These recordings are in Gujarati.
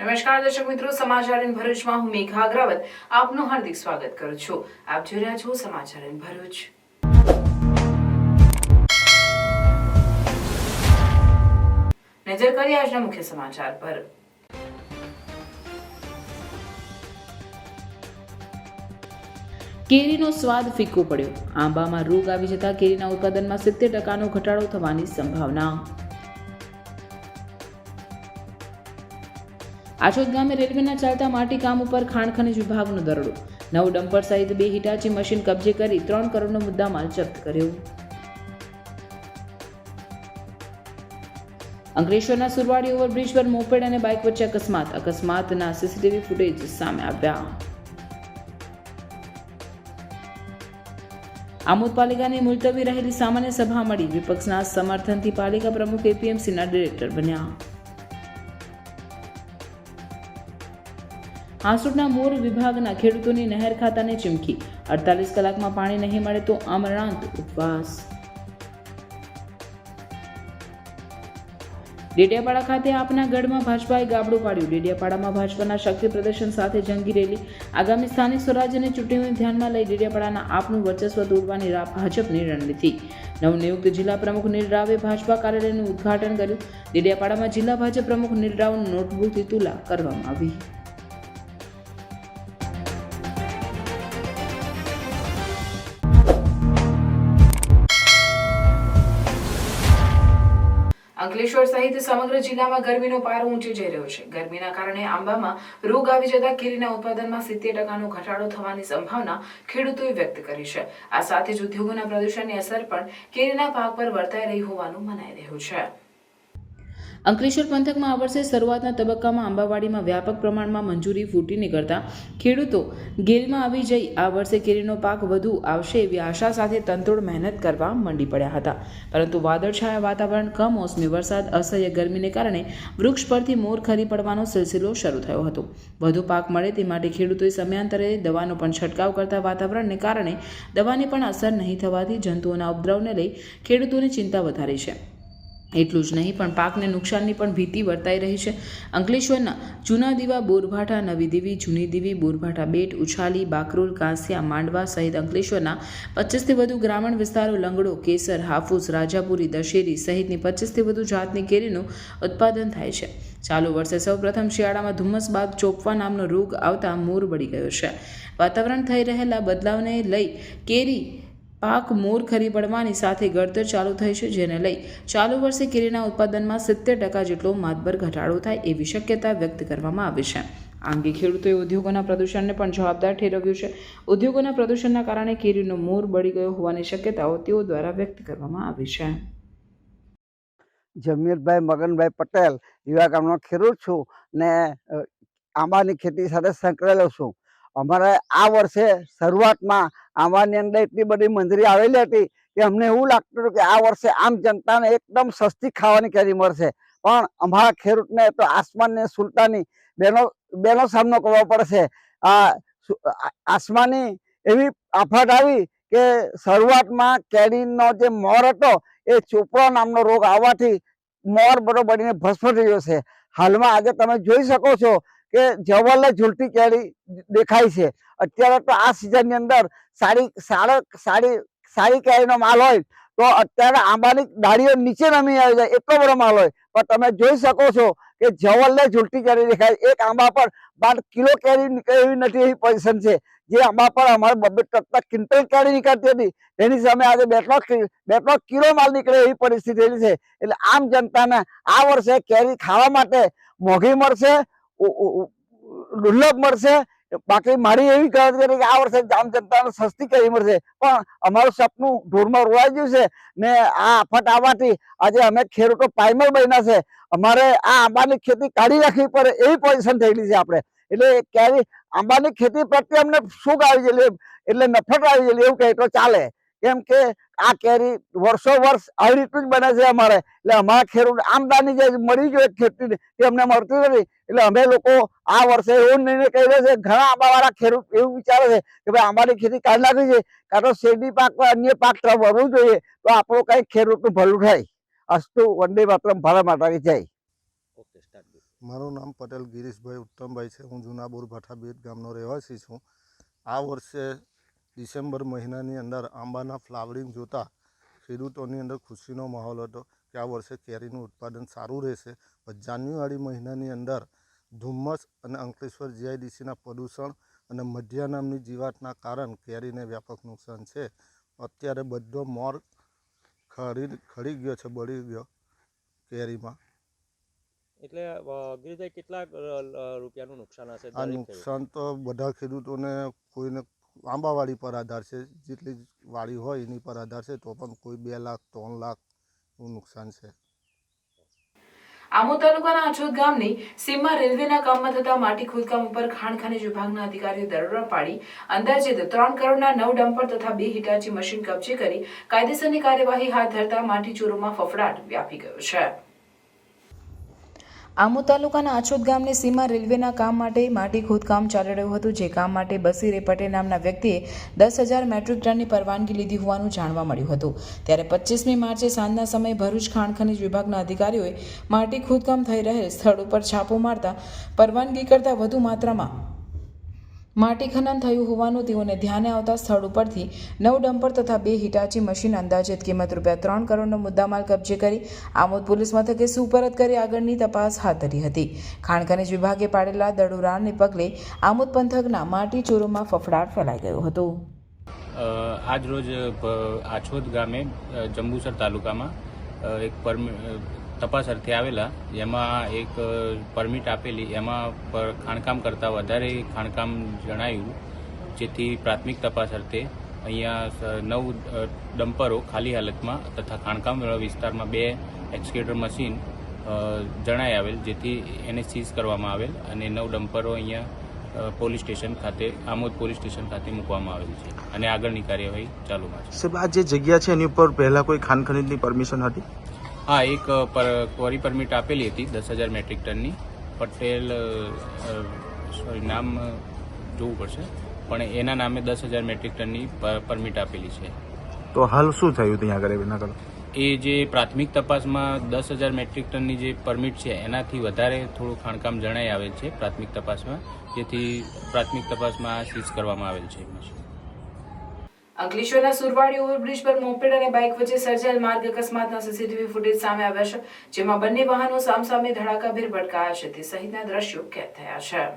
નમસ્કાર દર્શક મિત્રો, સમાચાર ઇન ભરૂચમાં હું મેઘા અગ્રવાલ આપનું હાર્દિક સ્વાગત કરું છું. આપ જોઈ રહ્યા છો સમાચાર ઇન ભરૂચ. નજર કરીએ આજના મુખ્ય સમાચાર પર. કેરીનો સ્વાદ ફીકો પડ્યો. આંબામાં રોગ આવી જતા કેરીના ઉત્પાદનમાં 70% ઘટાડો થવાની સંભાવના. આછોદ ગામે રેલવેના ચાલતા માટી કામ ઉપર ખાણ ખનીજ વિભાગનો દરોડો. 9 ડમ્પર સહિત 2 હિટાચી મશીન કબજે કરી 3 કરોડનો મુદ્દામાલ જપ્ત કર્યો. અંકલેશ્વરના સુરવાડી ઓવરબ્રિજ પર મોપેડ અને બાઇક વચ્ચે અકસ્માતના સીસીટીવી ફૂટેજ સામે આવ્યા. આમોદ પાલિકાની મુલતવી રહેલી સામાન્ય સભા મળી. વિપક્ષના સમર્થનથી પાલિકા પ્રમુખ એપીએમસીના ડિરેક્ટર બન્યા. હાંસોટના મોર વિભાગના ખેડૂતોની નહેર ખાતાને ચીમકી. 48 કલાકમાં પાણી નહીં મળે તો આમરણાંત ઉપવાસ. ડેડિયાપાડા ખાતે આપના ગઢમાં ભાજપાએ ગાબડું પાડ્યું. ડેડિયાપાડામાં ભાજપાના શક્તિ પ્રદર્શન સાથે જંગી રેલી. આગામી સ્થાનિક સ્વરાજ્યની ચૂંટણીને ધ્યાનમાં લઈ ડેડિયાપાડાના આપનું વર્ચસ્વ તોડવાની ભાજપની રણનીતિ. નવનિયુક્ત જિલ્લા પ્રમુખ નીલ રાવે ભાજપા કાર્યાલયનું ઉદ્ઘાટન કર્યું. ડેડિયાપાડામાં જિલ્લા ભાજપ પ્રમુખ નીલ રાવનું નોટબુકથી તુલા કરવામાં આવી. અંકલેશ્વર સહિત સમગ્ર જિલ્લામાં ગરમીનો પારો ઊંચે જઈ રહ્યો છે. ગરમીના કારણે આંબામાં રોગ આવી જતા કેરીના ઉત્પાદનમાં 70% ઘટાડો થવાની સંભાવના ખેડૂતોએ વ્યક્ત કરી છે. આ સાથે જ ઉદ્યોગોના પ્રદૂષણની અસર પણ કેરીના પાક પર વર્તાઈ રહી હોવાનું મનાઈ રહ્યું છે. અંકલેશ્વર પંથકમાં આ વર્ષે શરૂઆતના તબક્કામાં આંબાવાડીમાં વ્યાપક પ્રમાણમાં મંજૂરી ફૂટી નીકળતા ખેડૂતો ગેરમાં આવી જઈ આ વર્ષે કેરીનો પાક વધુ આવશે એવી આશા સાથે તનતોડ મહેનત કરવા મંડી પડ્યા હતા. પરંતુ વાદળછાયા વાતાવરણ, કમોસમી વરસાદ, અસહ્ય ગરમીને કારણે વૃક્ષ પરથી મોર ખરી પડવાનો સિલસિલો શરૂ થયો હતો. વધુ પાક મળે તે માટે ખેડૂતોએ સમયાંતરે દવાનો પણ છંટકાવ કરતા વાતાવરણને કારણે દવાની પણ અસર નહીં થવાથી જંતુઓના ઉપદ્રવને લઈ ખેડૂતોની ચિંતા વધારી છે. એટલું જ નહીં પણ પાકને નુકસાનની પણ ભીતિ વર્તાઈ રહી છે. અંકલેશ્વરના જૂના દીવા, બોરભાઠા, નવી દેવી, જૂની દેવી, બોરભાઠા બેટ, ઉછાલી, બાકરોલ, કાંસિયા, માંડવા સહિત અંકલેશ્વરના 25થી વધુ ગ્રામીણ વિસ્તારો લંગડો, કેસર, હાફૂસ, રાજાપુરી, દશેરી સહિતની 25થી વધુ જાતની કેરીનું ઉત્પાદન થાય છે. ચાલુ વર્ષે સૌપ્રથમ શિયાળામાં ધુમ્મસ બાદ ચોપવા નામનો રોગ આવતા મોર બળી ગયો છે. વાતાવરણ થઈ રહેલા બદલાવને લઈ કેરી પાક મોર ખરી પડવાની સાથે ગળતર ચાલુ થઈ છે, જેને લઈ ચાલુ વર્ષે કેરીના ઉત્પાદનમાં 70% જેટલો માતબર ઘટાડો થાય એવી શક્યતા વ્યક્ત કરવામાં આવી છે. આ અંગે ખેડૂતોએ ઉદ્યોગોના પ્રદૂષણને પણ જવાબદાર ઠેરવ્યું છે. ઉદ્યોગોના પ્રદૂષણના કારણે કેરીનો મોર બળી ગયો હોવાની શક્યતાઓ તેઓ દ્વારા વ્યક્ત કરવામાં આવી છે. જમીરભાઈ મગનભાઈ પટેલ યુવા ગામનો ખેડૂત છું ને આંબાની ખેતી સાથે સંકળાયેલો છું. અમારે આ વર્ષે શરૂઆતમાં આંબાની અંદર એટલી બધી મંજૂરી આવેલી હતી કે અમને એવું લાગતું હતું કે આ વર્ષે આમ જનતાને એકદમ સસ્તી ખાવાની કેરી મળશે, પણ અમારા ખેડૂતને તો આસમાનની સુલતાની બેનો સામનો કરવો પડશે. આસમાની એવી આફત આવી કે શરૂઆતમાં કેરીનો જે મોર હતો એ ચોપડો નામનો રોગ આવવાથી મોર બધો બળીને ભસ્મ થઈ ગયો છે. હાલમાં આજે તમે જોઈ શકો છો કે જવલ્લે ઝૂલતી કેરી દેખાય છે. અત્યારે તો આ સિઝનની અંદર સારી કેરીનો માલ હોય તો અત્યારે આંબાની ડાળીઓ નીચે નમી આવી જાય એટલો બધો માલ હોય, પણ તમે જોઈ શકો છો કે જવલ્લે ઝૂલતી કેરી દેખાય. એક આંબા પર 12 કિલો કેરી નીકળે એવી નથી એવી પોઝિશન છે. જે આંબા પર અમારે 2-3 ક્વિન્ટલ કેરી નીકળતી હતી તેની સામે આજે 2-3 કિલો માલ નીકળે એવી પરિસ્થિતિ થઈ છે. એટલે આમ જનતાને આ વર્ષે કેરી ખાવા માટે મોંઘી મળશે, દુર્લભ મળશે. બાકી મારી એવી ગણતરી કે આ વર્ષે આમ જનતાને સસ્તી કેરી મળશે, પણ અમારું સપનું ઢોરમાં રોવાઈ ગયું છે ને આ આફત આવવાથી આજે અમે ખેડૂતો પાયમાલ બન્યા છે. અમારે આ આંબાની ખેતી કાઢી રાખવી પડે એવી પોઝિશન થયેલી છે. આપણે એટલે કેરી આંબાની ખેતી પ્રત્યે અમને સુખ આવી ગયેલી એટલે નફરત આવી ગયેલી એવું કહે તો ચાલે, કેમ કે આ કેરી વર્ષો વર્ષ આવી રીતનું જ બને છે અમારે. એટલે અમારા ખેડૂત આમદાની જે મળી જોઈએ ખેતી તે અમને મળતી નથી. એટલે અમે લોકો આ વર્ષે એવો નિર્ણય કર્યો છે. ઘણા આંબાવાળા ખેડૂત એવું વિચારે છે કે ભાઈ આંબાની ખેતી કાઢી નાખવી છે, કાં તો શેરડી પાક પર અન્ય પાક તરફ વળવું જોઈએ તો આપણું કંઈક ખેડૂતનું ભલું થાય. અસ્તુ વંદે માતરમ, ભારત માતા કી જય. મારું નામ પટેલ ગિરીશભાઈ ઉત્તમભાઈ છે. હું જૂના બોરભાઠા બેટ ગામનો રહેવાસી છું. આ વર્ષે ડિસેમ્બર મહિનાની અંદર આંબાના ફ્લાવરિંગ જોતા ખેડૂતોની અંદર ખુશીનો માહોલ હતો કે આ વર્ષે કેરીનું ઉત્પાદન સારું રહેશે. પણ જાન્યુઆરી મહિનાની અંદર ધુમ્મસ અને અંકલેશ્વર જીઆઈડીસીના પ્રદૂષણ અને મધ્યા નામની જીવાતના કારણ કેરીને વ્યાપક નુકસાન છે. અત્યારે બધો મોર ખરી ગયો છે, બળી ગયો કેરીમાં. એટલે ગિરીશભાઈ કેટલા રૂપિયાનું નુકસાન હશે? આ નુકસાન તો બધા ખેડૂતોને કોઈને આંબાવાડી પર આધાર છે, જેટલી વાડી હોય એની પર આધાર છે, તો પણ કોઈ 2 લાખ 3 લાખ એવું નુકસાન છે. આમોદ તાલુકાના આછોદ ગામની સીમા રેલવેના કામમાં થતા માટી ખોદકામ ઉપર ખાણ ખનીજ વિભાગના અધિકારીઓ દરોડા પાડી અંદાજિત 3 કરોડના 9 ડમ્પર તથા 2 હિટાચી મશીન કબજે કરી કાયદેસરની કાર્યવાહી હાથ ધરતા માટી ચોરોમાં ફફડાટ વ્યાપી ગયો છે. આમોદ તાલુકાના આછોદ ગામની સીમા રેલવેના કામ માટે માટી ખોદકામ ચાલી રહ્યું હતું. જે કામ માટે બસીર પટેલ નામના વ્યક્તિએ 10,000 મેટ્રિક ટનની પરવાનગી લીધી હોવાનું જાણવા મળ્યું હતું. ત્યારે 25મી માર્ચે સાંજના સમયે ભરૂચ ખાણ ખનીજ વિભાગના અધિકારીઓએ માટી ખોદકામ થઈ રહેલ સ્થળ ઉપર છાપો મારતા પરવાનગી કરતાં વધુ માત્રામાં માટી ખનન થયું હોવાનું તેઓને ધ્યાને આવતા સ્થળ ઉપરથી 9 ડમ્પર તથા 2 હિટાચી મશીન અંદાજિત કિંમત ₹3 કરોડનો મુદ્દામાલ કબજે કરી આમોદ પોલીસ મથકે સુપરત કરી આગળની તપાસ હાથ ધરી હતી. ખાણ ખનીજ વિભાગે પાડેલા દરોડાને પગલે આમોદ પંથકના માટી ચોરોમાં ફફડાટ ફેલાઈ ગયો હતો. આજ રોજ આછોદ ગામે જંબુસર તાલુકામાં એક તપાસ અર્થે આવેલા, જેમાં એક પરમિટ આપેલી, એમાં ખાણકામ કરતાં વધારે ખાણકામ જણાયું, જેથી પ્રાથમિક તપાસ અર્થે અહીંયા 9 ડમ્પરો ખાલી હાલતમાં તથા ખાણકામ વિસ્તારમાં 2 એક્સકેવેટર મશીન જણાઈ આવેલ, જેથી એને સીઝ કરવામાં આવેલ અને 9 ડમ્પરો અહીંયા પોલીસ સ્ટેશન ખાતે, આમોદ પોલીસ સ્ટેશન ખાતે મૂકવામાં આવેલ છે અને આગળની કાર્યવાહી ચાલુમાં છે. સાહેબ, આ જે જગ્યા છે એની ઉપર પહેલા કોઈ ખાણ ખનીજની પરમિશન હતી? હા, એક ક્વોરી પરમિટ આપેલી હતી 10,000 મેટ્રિક ટનની. પટેલ નામ જોવું પડશે, પણ એના નામે 10,000 મેટ્રિક ટનની પરમિટ આપેલી છે. તો હાલ શું થયું ત્યાં આગળ એના આગળ? એ જે પ્રાથમિક તપાસમાં 10,000 મેટ્રિક ટનની જે પરમિટ છે એનાથી વધારે થોડું ખાણકામ જણાઈ આવેલ છે પ્રાથમિક તપાસમાં, જેથી પ્રાથમિક તપાસમાં સીઝ કરવામાં આવેલ છે. અંકલેશ્વરના સુરવાડી ઓવરબ્રિજ પર મોપેડ અને બાઇક વચ્ચે સર્જાયેલ માર્ગ અકસ્માતના સીસીટીવી ફૂટેજ સામે આવ્યા છે, જેમાં બંને વાહનો સામસામે ધડાકાભેર ભટકાયા છે તે સહિતના દ્રશ્યો કેદ થયા છે.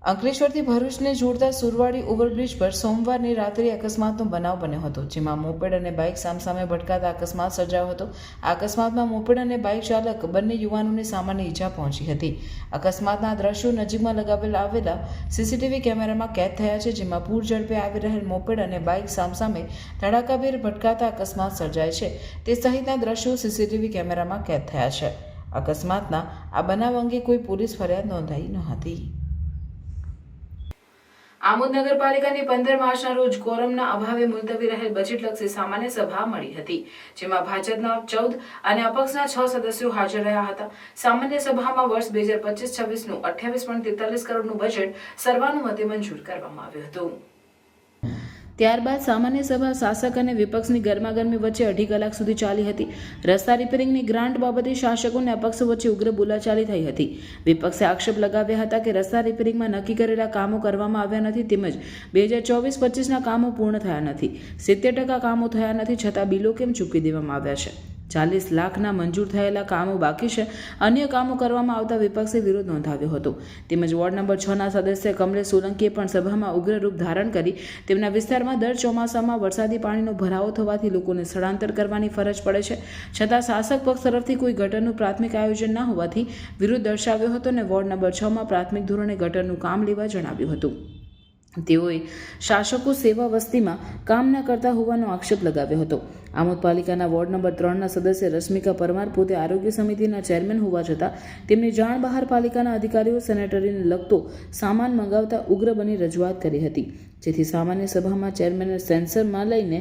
અંકલેશ્વરથી ભરૂચને જોડતા સુરવાડી ઓવરબ્રિજ પર સોમવારની રાત્રે અકસ્માતનો બનાવ બન્યો હતો, જેમાં મોપેડ અને બાઇક સામસામે ભટકાતા અકસ્માત સર્જાયો હતો. આ અકસ્માતમાં મોપેડ અને બાઇક ચાલક બંને યુવાનોને સામાન્ય ઈજા પહોંચી હતી. અકસ્માતના દ્રશ્યો નજીકમાં આવેલા સીસીટીવી કેમેરામાં કેદ થયા છે, જેમાં પૂર ઝડપે આવી રહેલ મોપેડ અને બાઇક સામસામે ધડાકાભેર ભટકાતા અકસ્માત સર્જાય છે તે સહિતના દ્રશ્યો સીસીટીવી કેમેરામાં કેદ થયા છે. અકસ્માતના આ બનાવ અંગે કોઈ પોલીસ ફરિયાદ નોંધાઈ ન હતી. આમોદ નગરપાલિકાની 15 માર્ચના રોજ કોરમના અભાવે મુલતવી રહેલ બજેટલક્ષી સામાન્ય સભા મળી હતી, જેમાં ભાજપના 14 અને અપક્ષના 6 સદસ્યો હાજર રહ્યા હતા. સામાન્ય સભામાં વર્ષ 2025-26નું 28.43 કરોડનું બજેટ સર્વાનુમતે મંજૂર કરવામાં આવ્યું હતું. ત્યારબાદ સામાન્ય સભા શાસક અને વિપક્ષની ગરમાગરમી વચ્ચે 2.5 કલાક સુધી ચાલી હતી. રસ્તા રિપેરિંગની ગ્રાન્ટ બાબતે શાસકો અને અપક્ષો વચ્ચે ઉગ્ર બોલાચાલી થઈ હતી. વિપક્ષે આક્ષેપ લગાવ્યા હતા કે રસ્તા રિપેરિંગમાં નક્કી કરેલા કામો કરવામાં આવ્યા નથી, તેમજ 2024-25ના કામો પૂર્ણ થયા નથી, 70% કામો થયા નથી, છતાં બિલો કેમ ચૂકવી દેવામાં આવ્યા છે. 40 લાખના મંજૂર થયેલા કામો બાકી છે. અન્ય કામો કરવામાં આવતા વિપક્ષે વિરોધ નોંધાવ્યો હતો. તેમજ વોર્ડ નંબર 6ના સદસ્ય કમલેશ સોલંકીએ પણ સભામાં ઉગ્ર રૂપ ધારણ કરી તેમના વિસ્તારમાં દર ચોમાસામાં વરસાદી પાણીનો ભરાવો થવાથી લોકોને સ્થળાંતર કરવાની ફરજ પડે છે, છતાં શાસક પક્ષ તરફથી કોઈ ગટરનું પ્રાથમિક આયોજન ન હોવાથી વિરોધ દર્શાવ્યો હતો અને વોર્ડ નંબર 6માં પ્રાથમિક ધોરણે ગટરનું કામ લેવા જણાવ્યું હતું. તેઓએ શાસકો સેવા વસ્તીમાં કામ ન કરતા હોવાનો આક્ષેપ લગાવ્યો હતો. આમોદ પાલિકાના વોર્ડ નંબર 3ના સદસ્ય રશ્મિકા પરમાર પોતે આરોગ્ય સમિતિના ચેરમેન હોવા છતાં તેમની જાણ બહાર પાલિકાના અધિકારીઓ સેનેટરીને લગતો સામાન મંગાવતા ઉગ્ર બની રજૂઆત કરી હતી, જેથી સામાન્ય સભામાં ચેરમેને સેન્સરમાં લઈને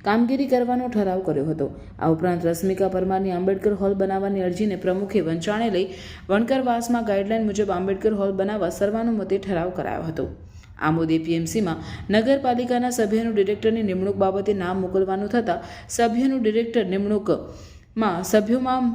કામગીરી કરવાનો ઠરાવ કર્યો હતો. આ ઉપરાંત રશ્મિકા પરમારની આંબેડકર હોલ બનાવવાની અરજીને પ્રમુખે વંચાણે લઈ વણકરવાસમાં ગાઈડલાઈન મુજબ આંબેડકર હોલ બનાવવા સર્વાનુમતે ઠરાવ કરાયો હતો. આમોદ એપીએમસીમાં નગરપાલિકાના સભ્યનું ડિરેક્ટરની નિમણૂક બાબતે નામ મોકલવાનું થતાં સભ્યનું ડિરેક્ટર નિમણૂક માં સભ્યોમાં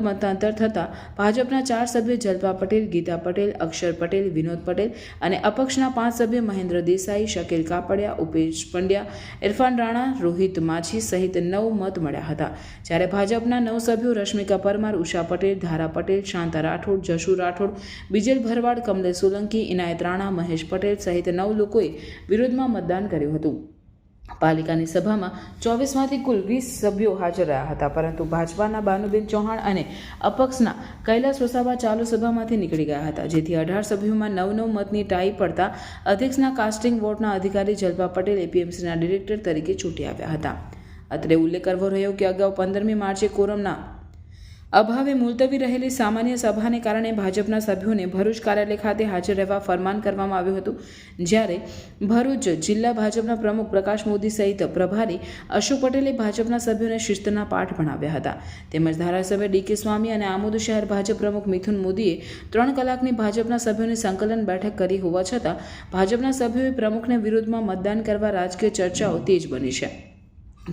મતાંતર થતાં ભાજપના 4 સભ્યો જલ્પા પટેલ, ગીતા પટેલ, અક્ષર પટેલ, વિનોદ પટેલ અને અપક્ષના 5 સભ્યો મહેન્દ્ર દેસાઈ, શકીલ કાપડિયા, ઉપેશ પંડ્યા, ઇરફાન રાણા, રોહિત માછી સહિત 9 મત મળ્યા હતા. જ્યારે ભાજપના 9 સભ્યો રશ્મિકા પરમાર, ઉષા પટેલ, ધારા પટેલ, શાંતા રાઠોડ, જશુ રાઠોડ, બીજલ ભરવાડ, કમલેશ સોલંકી, ઇનાયત રાણા, મહેશ પટેલ સહિત 9 લોકોએ વિરોધમાં મતદાન કર્યું હતું. પાલિકાની સભામાં 24માંથી કુલ 20 સભ્યો હાજર રહ્યા હતા, પરંતુ ભાજપાના બાનુબેન ચૌહાણ અને અપક્ષના કૈલાસ વસાવા ચાલુ સભામાંથી નીકળી ગયા હતા, જેથી 18 સભ્યોમાં 9 મતની ટાઈ પડતા અધ્યક્ષના કાસ્ટિંગ વોટના અધિકારી જલ્પા પટેલ એપીએમસીના ડિરેક્ટર તરીકે ચૂંટી આવ્યા હતા. અત્રે ઉલ્લેખ કરવો રહ્યો કે અગાઉ 15મી માર્ચે કોરમના અભાવે મુલતવી રહેલી સામાન્ય સભાને કારણે ભાજપના સભ્યોને ભરૂચ કાર્યાલય ખાતે હાજર રહેવા ફરમાન કરવામાં આવ્યું હતું. જ્યારે ભરૂચ જિલ્લા ભાજપના પ્રમુખ પ્રકાશ મોદી સહિત પ્રભારી અશોક પટેલે ભાજપના સભ્યોને શિસ્તના પાઠ ભણાવ્યા હતા. તેમજ ધારાસભ્ય ડીકે સ્વામી અને આમોદ શહેર ભાજપ પ્રમુખ મિથુન મોદીએ 3 કલાકની ભાજપના સભ્યોની સંકલન બેઠક કરી હોવા છતાં ભાજપના સભ્યોએ પ્રમુખને વિરોધમાં મતદાન કરવા રાજકીય ચર્ચાઓ તેજ બની છે.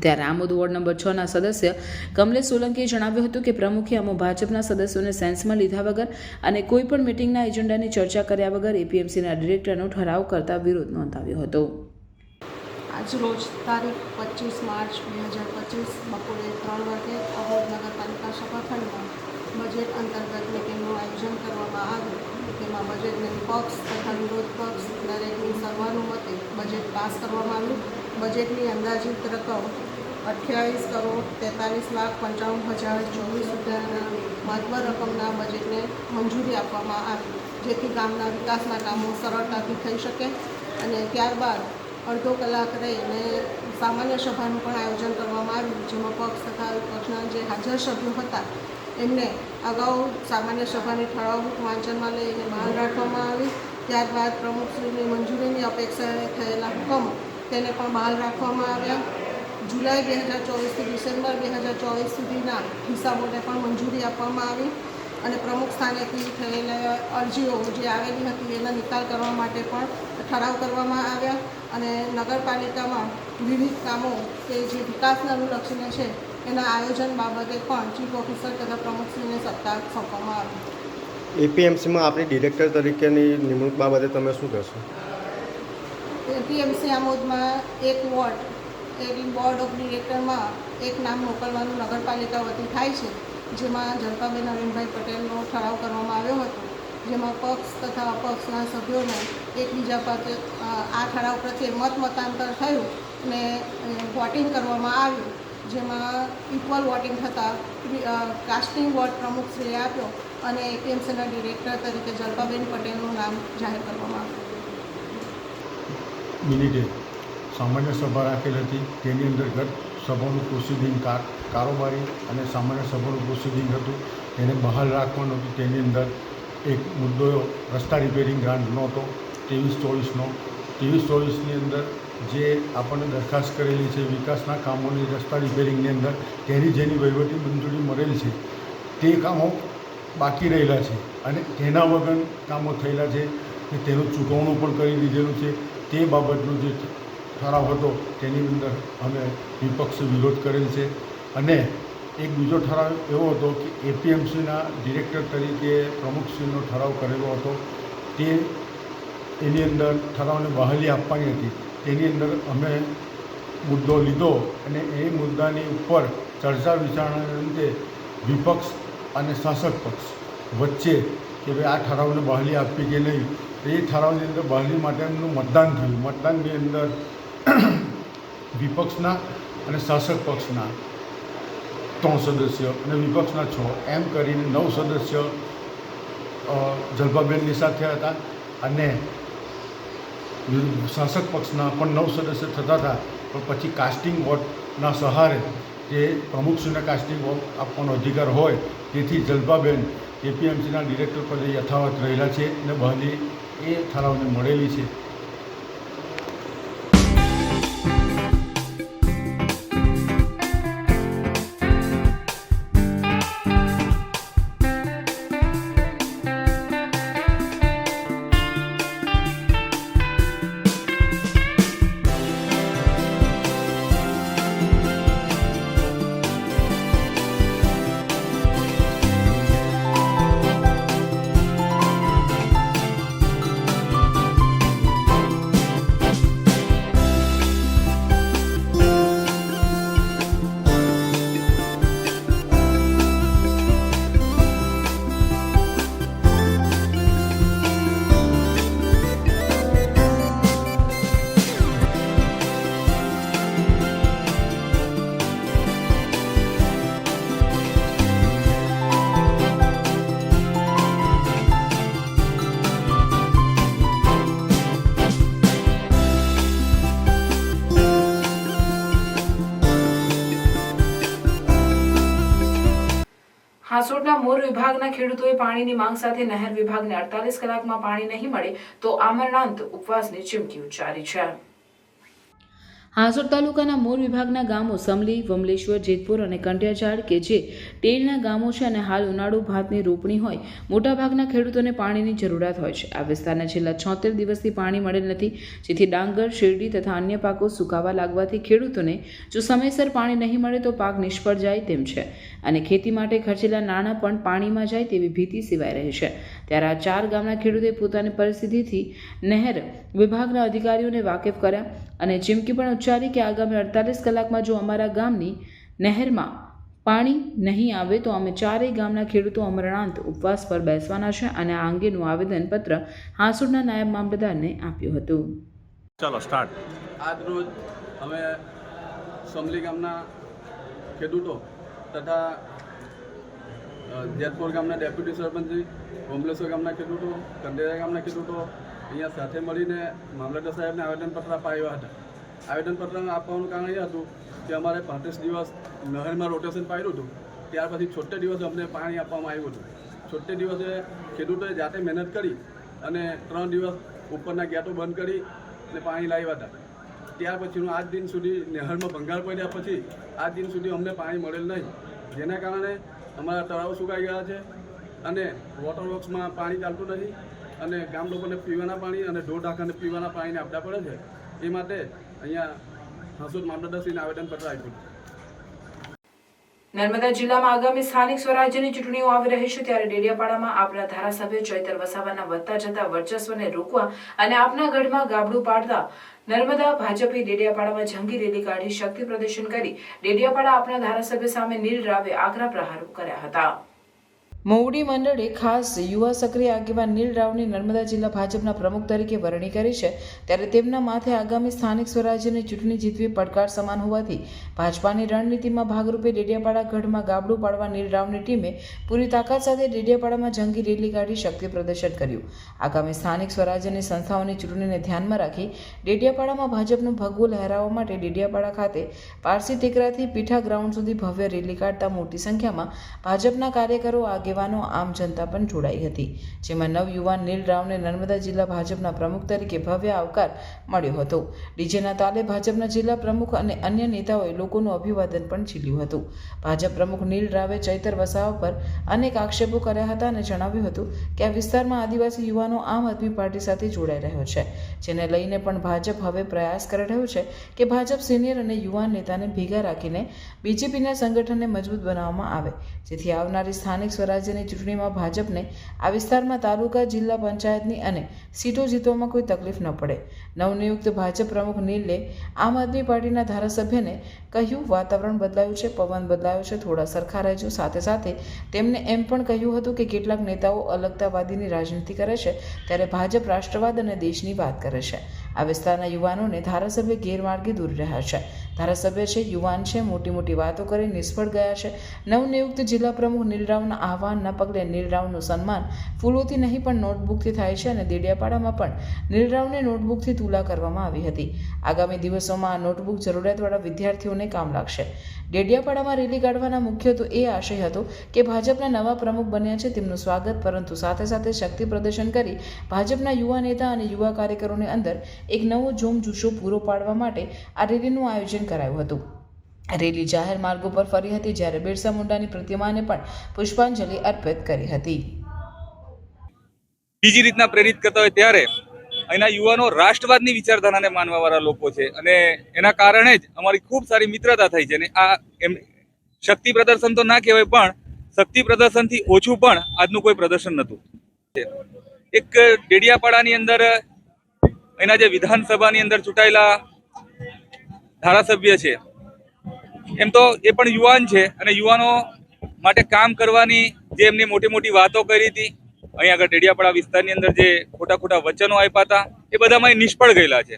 ત્યારે આમોદ વોર્ડ નંબર 6ના સદસ્ય કમલેશ સોલંકીએ જણાવ્યું હતું કે પ્રમુખે અમો ભાજપના સદસ્યોને સેન્સમાં લીધા વગર અને કોઈપણ મિટિંગના એજન્ડાની ચર્ચા કર્યા વગર એપીએમસીના ડિરેક્ટરનો ઠરાવ કરતા વિરોધ નોંધાવ્યો હતો. આજરોજ તારીખ 25 માર્ચ 2025 બપોરે 3 વાગે આમોદ નગરપાલિકા સભાખંડમાં બજેટ અંતર્ગત મિટિંગનું આયોજન કરવામાં આવ્યું. તેમાં બજેટને પક્ષ તથા વિરોધ પક્ષ દરેકની સર્વાનુમતે બજેટ પાસ કરવામાં આવ્યું. બજેટની અંદાજિત રકમ 28,43,95,024 રૂપિયાના મહત્વ રકમના બજેટને મંજૂરી આપવામાં આવી, જેથી ગામના વિકાસના કામો સરળતાથી થઈ શકે. અને ત્યારબાદ અડધો કલાક રહીને સામાન્ય સભાનું પણ આયોજન કરવામાં આવ્યું, જેમાં પક્ષ તથા વિપક્ષના જે હાજર સભ્યો હતા એમને અગાઉ સામાન્ય સભાની ઠરાવ વાંચનમાં લઈને બહાર રાખવામાં આવી. ત્યારબાદ પ્રમુખશ્રીની મંજૂરીની અપેક્ષાએ થયેલા હુકમો તેને પણ બહાર રાખવામાં આવ્યા. જુલાઈ 2024થી ડિસેમ્બર 2024 સુધીના હિસાબોને પણ મંજૂરી આપવામાં આવી અને પ્રમુખ સ્થાનેથી થયેલા અરજીઓ જે આવેલી હતી એના નિકાલ કરવા માટે પણ ઠરાવ કરવામાં આવ્યા. અને નગરપાલિકામાં વિવિધ કામો કે જે વિકાસને અનુલક્ષીને છે એના આયોજન બાબતે પણ ચીફ ઓફિસર તથા પ્રમુખશ્રીને સત્તા સોંપવામાં આવી. એપીએમસીમાં આપણી ડિરેક્ટર તરીકેની નિમણૂક બાબતે તમે શું કહેશો? એપીએમસી આમોદમાં એક વોર્ડ બોર્ડ ઓફ ડિરેક્ટરમાં એક નામ મોકલવાનું નગરપાલિકા વતી થાય છે, જેમાં જલ્પાબેન અરવિંદભાઈ પટેલનો ઠરાવ કરવામાં આવ્યો હતો, જેમાં પક્ષ તથા અપક્ષના સભ્યોને એકબીજા પર આ ઠરાવ પ્રત્યે મતાંતર થયું અને વોટિંગ કરવામાં આવ્યું, જેમાં ઇક્વલ વોટિંગ થતાં કાસ્ટિંગ વોટ પ્રમુખશ્રીએ આપ્યો અને એપીએમસીના ડિરેક્ટર તરીકે જલ્પાબેન પટેલનું નામ જાહેર કરવામાં આવ્યું. મિનિટે સામાન્ય સભા રાખેલ હતી, તેની અંતર્ગત સભાનું પ્રોસિડિંગ કારોબારી અને સામાન્ય સભાનું પ્રોસિડિંગ હતું તેને બહાલ રાખવાનું હતું. તેની અંદર એક મુદ્દો રસ્તા રિપેરિંગ ગ્રાન્ટનો હતો 23-24નો. 23-24ની અંદર જે આપણને દરખાસ્ત કરેલી છે વિકાસના કામોની રસ્તા રિપેરિંગની અંદર તેની જેની વહીવટી મંજૂરી મળેલી છે તે કામો બાકી રહેલા છે અને તેના વગર કામો થયેલા છે કે તેનું ચૂકવણું પણ કરી દીધેલું છે. તે બાબતનો જે ઠરાવ હતો તેની અંદર અમે વિપક્ષ વિરોધ કરેલ છે. અને એક બીજો ઠરાવ એવો હતો કે એપીએમસીના ડિરેક્ટર તરીકે પ્રમુખશ્રીનો ઠરાવ કરેલો હતો, તે એની અંદર ઠરાવને બહાલી આપવાની હતી. તેની અંદર અમે મુદ્દો લીધો અને એ મુદ્દાની ઉપર ચર્ચા વિચારણાના અંતે વિપક્ષ અને શાસક પક્ષ વચ્ચે કે ભાઈ આ ઠરાવને બહાલી આપવી કે નહીં, એ ઠરાવની અંદર બહાલી માટેનું મતદાન થયું. મતદાનની અંદર વિપક્ષના અને શાસક પક્ષના 3 સદસ્ય અને વિપક્ષના 6 એમ કરીને 9 સદસ્ય જલ્પાબેનની સાથે હતા અને શાસક પક્ષના પણ 9 સદસ્ય થતા હતા. પણ પછી કાસ્ટિંગ વોટના સહારે જે પ્રમુખશ્રીને કાસ્ટિંગ વોટ આપવાનો અધિકાર હોય તેથી જલ્પાબેન એપીએમસીના ડિરેક્ટર પદે યથાવત રહેલા છે અને બહાલી એ ઠરાવને મળેલી છે. હાંસોટના મોર વિભાગના ખેડૂતોએ પાણીની માંગ સાથે નહેર વિભાગને 48 કલાકમાં પાણી નહીં મળે તો આમરણાંત ઉપવાસની ચીમકી ઉચ્ચારી છે. હાંસોટ તાલુકાના મોર વિભાગના ગામો સમલી, વમલેશ્વર, જેતપુર અને કંટિયાચાળ કે જે ટેલના ગામો છે અને હાલ ઉનાળુ ભાતની રોપણી હોય મોટાભાગના ખેડૂતોને પાણીની જરૂરિયાત હોય છે. આ વિસ્તારને છેલ્લા 76 દિવસથી પાણી મળેલ નથી, જેથી ડાંગર, શેરડી તથા અન્ય પાકો સુકાવા લાગવાથી ખેડૂતોને જો સમયસર પાણી નહીં મળે તો પાક નિષ્ફળ જાય તેમ છે અને ખેતી માટે ખર્ચેલા નાણાં પણ પાણીમાં જાય તેવી ભીતિ સેવાઈ રહી છે. ત્યારે આ 4 ગામના ખેડૂતોએ પોતાની પરિસ્થિતિથી નહેર વિભાગના અધિકારીઓને વાકેફ કર્યા અને ચીમકી પણ ઉચ્ચારી કે આગામી 48 કલાકમાં જો અમારા ગામની નહેરમાં પાણી નહીં આવે તો અમે 4 ગામના ખેડૂતો અમરણાંત ઉપવાસ પર બેસવાના છે અને આ અંગેનું આવેદનપત્ર હાંસોટના નાયબ મામલતદારને આપ્યું હતું. ચાલો સ્ટાર્ટ. આજ રોજ અમે સમલી ગામના ખેડૂતો તથા જેતપુર ગામના ડેપ્યુટી સરપંચ, વમલેશ્વર ગામના ખેડૂતો, કંડેરા ગામના ખેડૂતો અહીંયા સાથે મળીને મામલતદાર સાહેબને આવેદનપત્ર આવ્યા હતા. આવેદનપત્ર આપવાનું કારણ એ હતું કે અમારે 35 દિવસ નહેરમાં રોટેશન પાડ્યું હતું. ત્યાર પછી 76 દિવસે અમને પાણી આપવામાં આવ્યું હતું. 76 દિવસે ખેડૂતોએ જાતે મહેનત કરી અને 3 દિવસ ઉપરના ગેટો બંધ કરી અને પાણી લાવ્યા હતા. ત્યાર પછીનું આજ દિન સુધી નહેરમાં ભંગાર પડ્યા પછી આજ દિન સુધી અમને પાણી મળેલ નહીં, જેના કારણે અમારા તળાવ સુકાઈ ગયા છે અને વોટર વર્ક્સમાં પાણી ચાલતું નથી અને ગામ લોકોને પીવાના પાણી અને ઢોર ઢાંખરને પીવાના પાણીની આપડા પડે છે. એ માટે અહીંયા હાંસોટ મામલતદારશ્રીને આવેદનપત્ર આપ્યું. નર્મદા જિલ્લામાં આગામી સ્થાનિક સ્વરાજ્યની ચૂંટણીઓ આવી રહી છે, ત્યારે ડેડિયાપાડામાં આપના ધારાસભ્ય ચૈતર વસાવાના વધતા જતા વર્ચસ્વને રોકવા અને આપના ગઢમાં ગાબડું પાડતા નર્મદા ભાજપે ડેડિયાપાડામાં જંગી રેલી કાઢી શક્તિ પ્રદર્શન કરી ડેડિયાપાડા આપના ધારાસભ્ય સામે નીલ રાવે આકરા પ્રહારો કર્યા હતા. મોવડી મંડળે ખાસ યુવા સક્રિય આગેવાન નીલ રાવની નર્મદા જિલ્લા ભાજપના પ્રમુખ તરીકે વરણી કરી છે, ત્યારે તેમના માથે આગામી સ્થાનિક સ્વરાજ્યની ચૂંટણી જીતવી પડકાર સમાન હોવાથી ભાજપાની રણનીતિમાં ભાગરૂપે ડેડિયાપાડા ગઢમાં ગાબડું પાડવા નીલ રાવની ટીમે પૂરી તાકાત સાથે ડેડિયાપાડામાં જંગી રેલી કાઢી શક્તિ પ્રદર્શન કર્યું. આગામી સ્થાનિક સ્વરાજ્યની સંસ્થાઓની ચૂંટણીને ધ્યાનમાં રાખી ડેડિયાપાડામાં ભાજપનું ભગવું લહેરાવવા માટે ડેડિયાપાડા ખાતે પારસી ટેકરાથી પીઠા ગ્રાઉન્ડ સુધી ભવ્ય રેલી કાઢતા મોટી સંખ્યામાં ભાજપના કાર્યકરો આમ જનતા પણ જોડાઈ હતી, જેમાં નવયુવાન નીલ રાવને નર્મદા જિલ્લા ભાજપના પ્રમુખ તરીકે ભવ્ય આવકાર મળ્યો હતો. ડીજેના તાલે ભાજપના જિલ્લા પ્રમુખ અને અન્ય નેતાઓએ લોકોનું અભિવાદન પણ ઝીલ્યું હતું. ભાજપ પ્રમુખ નીલ રાવે ચૈતર વસાવા પર અનેક આક્ષેપો કર્યા હતા અને જણાવ્યું હતું કે આ વિસ્તારમાં આદિવાસી યુવાનો આમ આદમી પાર્ટી સાથે જોડાઈ રહ્યો છે, જેને લઈને પણ ભાજપ હવે પ્રયાસ કરી રહ્યું છે કે ભાજપ સિનિયર અને યુવાન નેતાને ભેગા રાખીને બીજેપીના સંગઠનને મજબૂત બનાવવામાં આવે, જેથી આવનારી સ્થાનિક સ્વરાજ્યની ચૂંટણીમાં ભાજપને આ વિસ્તારમાં તાલુકા, જિલ્લા પંચાયતની અને સીટો જીતવામાં કોઈ તકલીફ ન પડે. નવનિયુક્ત ભાજપ પ્રમુખ નીલે આમ આદમી પાર્ટીના ધારાસભ્યને કહ્યું, વાતાવરણ બદલાયું છે, પવન બદલાયો છે, થોડા સરખા રહેજો. સાથે સાથે તેમને એમ પણ કહ્યું હતું કે કેટલાક નેતાઓ અલગતાવાદીની રાજનીતિ કરે છે, ત્યારે ભાજપ રાષ્ટ્રવાદ અને દેશની વાત કરે છે. આ વિસ્તારના યુવાનોને ધારાસભ્ય ગેરમાર્ગે દોરી રહ્યા છે. ધારાસભ્ય છે, યુવાન છે, મોટી મોટી વાતો કરી નિષ્ફળ ગયા છે. નવનિયુક્ત જિલ્લા પ્રમુખ નીલરાવના આહવાનના પગલે નીલરાવનું સન્માન ફૂલોથી નહીં પણ નોટબુકથી થાય છે અને ડેડિયાપાડામાં પણ નીલરાવને નોટબુકથી તુલા કરવામાં આવી હતી. આગામી દિવસોમાં આ નોટબુક જરૂરિયાતવાળા વિદ્યાર્થીઓને કામ લાગશે. ડેડિયાપાડામાં રેલી કાઢવાના મુખ્ય તો એ આશય હતો કે ભાજપના નવા પ્રમુખ બન્યા છે તેમનું સ્વાગત, પરંતુ સાથે સાથે શક્તિ પ્રદર્શન કરી ભાજપના યુવા નેતા અને યુવા કાર્યકરોની અંદર એક નવો જોમ જુસ્સો પૂરો પાડવા માટે આ રેલીનું આયોજન કરાયું હતું. રેલી જાહેર માર્ગો પર ફરી હતી, જ્યારે બિરસા મુંડાની પ્રતિમાને પણ પુષ્પાંજલિ અર્પિત કરી હતી. બીજી રીતના પ્રેરિત કરતા હોય ત્યારે અહીંના યુવાનો રાષ્ટ્રવાદની વિચારધારાને માનવાવાળા લોકો છે અને એના કારણે જ અમારી ખૂબ સારી મિત્રતા થઈ છે. અને આ એમ શક્તિ પ્રદર્શન તો ના કહેવાય, પણ શક્તિ પ્રદર્શનથી ઓછું પણ આજનું કોઈ પ્રદર્શન નહોતું. એક ડેડિયાપાડાની અંદર એના જે વિધાનસભાની અંદર ચૂંટાયેલા ધારાસભ્ય છે, એમ તો એ પણ યુવાન છે અને યુવાનો માટે કામ કરવાની જે એમની મોટી મોટી વાતો કરી હતી, અહીંયા આગળ ડેડિયાપાડા વિસ્તારની અંદર જે ખોટા ખોટા વચનો આપ્યા હતા, એ બધામાં નિષ્ફળ ગયેલા છે.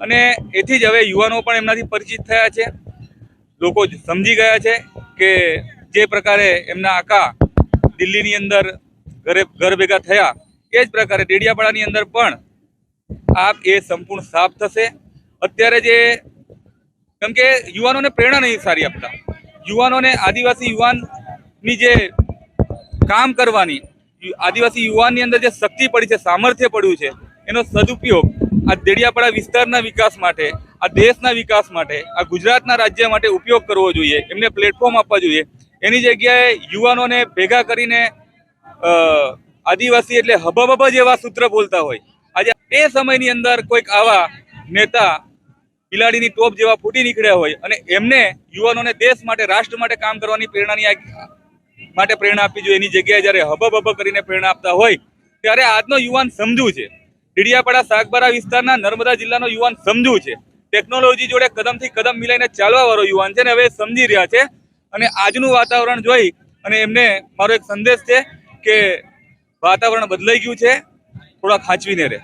અને એથી જ હવે યુવાનો પણ એમનાથી પરિચિત થયા છે. લોકો સમજી ગયા છે કે જે પ્રકારે એમના આકા દિલ્હીની અંદર ઘર ભેગા થયા, એ જ પ્રકારે ડેડિયાપાડાની અંદર પણ આપ એ સંપૂર્ણ સાફ થશે. અત્યારે જે કેમ કે યુવાનોને પ્રેરણા નહીં સારી આપતા, યુવાનોને આદિવાસી યુવાનની જે કામ કરવાની આદિવાસી યુવાનની અંદર જે શક્તિ પડી છે, સામર્થ્ય પડ્યું છે, એનો સદુપયોગ આ દેડિયાપાડા વિસ્તારના વિકાસ માટે, આ દેશના વિકાસ માટે, આ ગુજરાતના રાજ્ય માટે ઉપયોગ કરવો જોઈએ. એમને પ્લેટફોર્મ આપવા જોઈએ. એની જગ્યાએ યુવાનોને ભેગા કરીને આદિવાસી એટલે હબહબ જેવા સૂત્ર બોલતા હોય. આજે એ સમયની અંદર કોઈક આવા નેતા બિલાડીની ટોપ જેવા ફૂટી નીકળ્યા હોય અને એમને યુવાનોને દેશ માટે, રાષ્ટ્ર માટે કામ કરવાની માટે પ્રેરણા આપવી જોઈએ. એની જગ્યાએ જ્યારે હબહબ કરીને પ્રેરણા આપતા હોય ત્યારે આજનો યુવાન સમજુ છે. ડેડિયાપાડા સાગબારા વિસ્તારના નર્મદા જિલ્લાનો યુવાન સમજુ છે. ટેકનોલોજી જોડે કદમથી કદમ મિલાઈને ચાલવા વાળો યુવાન છે ને હવે સમજી રહ્યા છે. અને આજનું વાતાવરણ જોઈ અને એમને મારો એક સંદેશ છે કે વાતાવરણ બદલાઈ ગયું છે, થોડા ખાંચવીને રહે.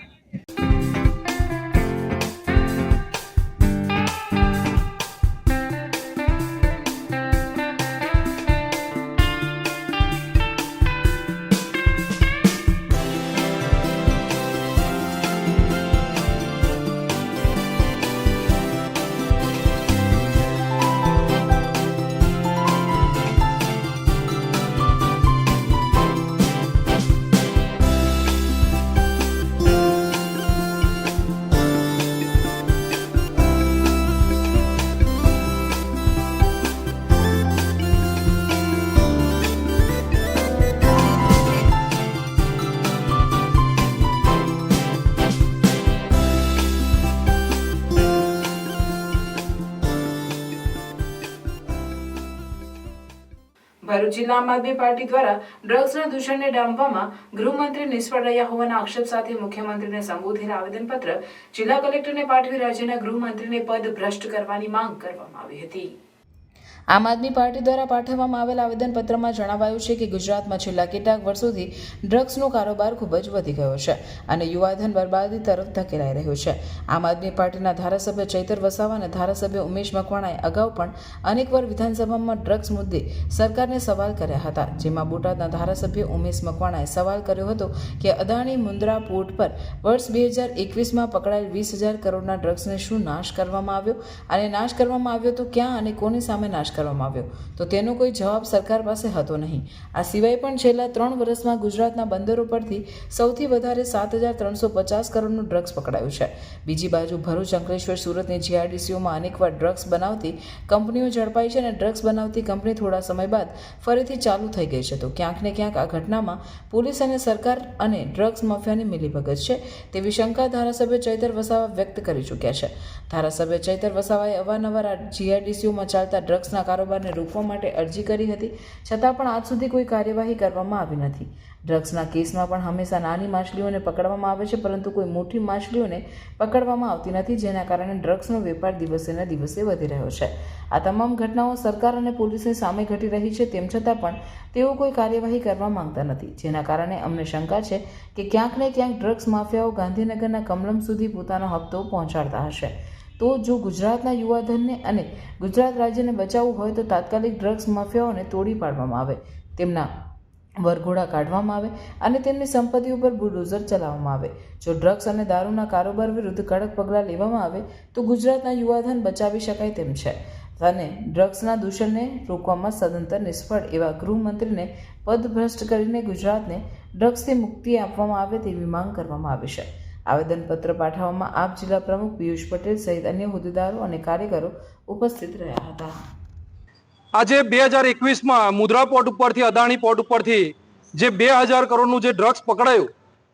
ભરૂચ જિલ્લા આમ આદમી પાર્ટી દ્વારા ડ્રગ્સના દૂષણને ડામવામાં ગૃહમંત્રી નિષ્ફળ રહ્યા હોવાના આક્ષેપ સાથે મુખ્યમંત્રીને સંબોધેલ આવેદનપત્ર જિલ્લા કલેક્ટરને પાઠવી રાજ્યના ગૃહમંત્રીને પદ ભ્રષ્ટ કરવાની માંગ કરવામાં આવી હતી. આમ આદમી પાર્ટી દ્વારા પાઠવવામાં આવેલ આવેદનપત્રમાં જણાવાયું છે કે ગુજરાતમાં છેલ્લા કેટલાક વર્ષોથી ડ્રગ્સનો કારોબાર ખૂબ જ વધી ગયો છે અને યુવાધન બરબાદી તરફ ધકેલાઈ રહ્યો છે. આમ આદમી પાર્ટીના ધારાસભ્ય ચૈતર વસાવા અને ધારાસભ્ય ઉમેશ મકવાણાએ અગાઉ પણ અનેકવાર વિધાનસભામાં ડ્રગ્સ મુદ્દે સરકારને સવાલ કર્યા હતા, જેમાં બોટાદના ધારાસભ્ય ઉમેશ મકવાણાએ સવાલ કર્યો હતો કે અદાણી મુન્દ્રા પોર્ટ પર વર્ષ 2021માં પકડાયેલ 20,000 કરોડના ડ્રગ્સને શું નાશ કરવામાં આવ્યો અને નાશ કરવામાં આવ્યો તો ક્યાં અને કોની સામે નાશ કરવામાં આવ્યો? તો તેનો કોઈ જવાબ સરકાર પાસે હતો નહીં. આ સિવાય પણ છેલ્લા 3 વર્ષમાં ગુજરાતના બંદરો પરથી સૌથી વધારે 7,350 કરોડનું ડ્રગ્સ પકડાયું છે. બીજી બાજુ ભરૂચ, અંકલેશ્વર, સુરતની જીઆરડીસીઓમાં અનેકવાર ડ્રગ્સ બનાવતી કંપનીઓ ઝડપાઈ છે અને ડ્રગ્સ બનાવતી કંપની થોડા સમય બાદ ફરીથી ચાલુ થઈ ગઈ છે. તો ક્યાંક ને ક્યાંક આ ઘટનામાં પોલીસ અને સરકાર અને ડ્રગ્સ માફિયાની મિલીભગત છે તેવી શંકા ધારાસભ્ય ચૈતર વસાવા વ્યક્ત કરી ચૂક્યા છે. ધારાસભ્ય ચૈતર વસાવાએ અવારનવાર આ જીઆરડીસીઓમાં ચાલતા ડ્રગ્સના કારોબારને રોકવા માટે અરજી કરી હતી, છતાં પણ આજ સુધી કોઈ કાર્યવાહી કરવામાં આવી નથી. ડ્રગ્સના કેસમાં પણ હંમેશા નાની માછલીઓને પકડવામાં આવે છે, પરંતુ કોઈ મોટી માછલીઓને પકડવામાં આવતી નથી, જેના કારણે ડ્રગ્સનો વેપાર દિવસે ને દિવસે વધી રહ્યો છે. આ તમામ ઘટનાઓ સરકાર અને પોલીસની સામે ઘટી રહી છે, તેમ છતાં પણ તેઓ કોઈ કાર્યવાહી કરવા માંગતા નથી, જેના કારણે અમને શંકા છે કે ક્યાંક ને ક્યાંક ડ્રગ્સ માફિયાઓ ગાંધીનગરના કમલમ સુધી પોતાનો હપ્તો પહોંચાડતા હશે. તો જો ગુજરાતના યુવાધનને અને ગુજરાત રાજ્યને બચાવવું હોય તો તાત્કાલિક ડ્રગ્સ માફિયાઓને તોડી પાડવામાં આવે, તેમના વરઘોડા કાઢવામાં આવે અને તેમની સંપત્તિ ઉપર બુલડોઝર ચલાવવામાં આવે. જો ડ્રગ્સ અને દારૂના કારોબાર વિરુદ્ધ કડક પગલાં લેવામાં આવે તો ગુજરાતના યુવાધન બચાવી શકાય તેમ છે અને ડ્રગ્સના દૂષણને રોકવામાં સદંતર નિષ્ફળ એવા ગૃહમંત્રીને પદભ્રષ્ટ કરીને ગુજરાતને ડ્રગ્સથી મુક્તિ આપવામાં આવે તેવી માંગ કરવામાં આવી છે. આવેદનપત્ર પાઠવવામાં આપ જિલ્લા પ્રમુખ પિયુષ પટેલ સહિત અન્ય હોદ્દેદારો અને કાર્યકરો ઉપસ્થિત રહ્યા હતા. આજે 2021માં મુન્દ્રા પોર્ટ ઉપરથી, અદાણી પોર્ટ ઉપરથી જે 2,000 કરોડનું જે ડ્રગ્સ પકડાયું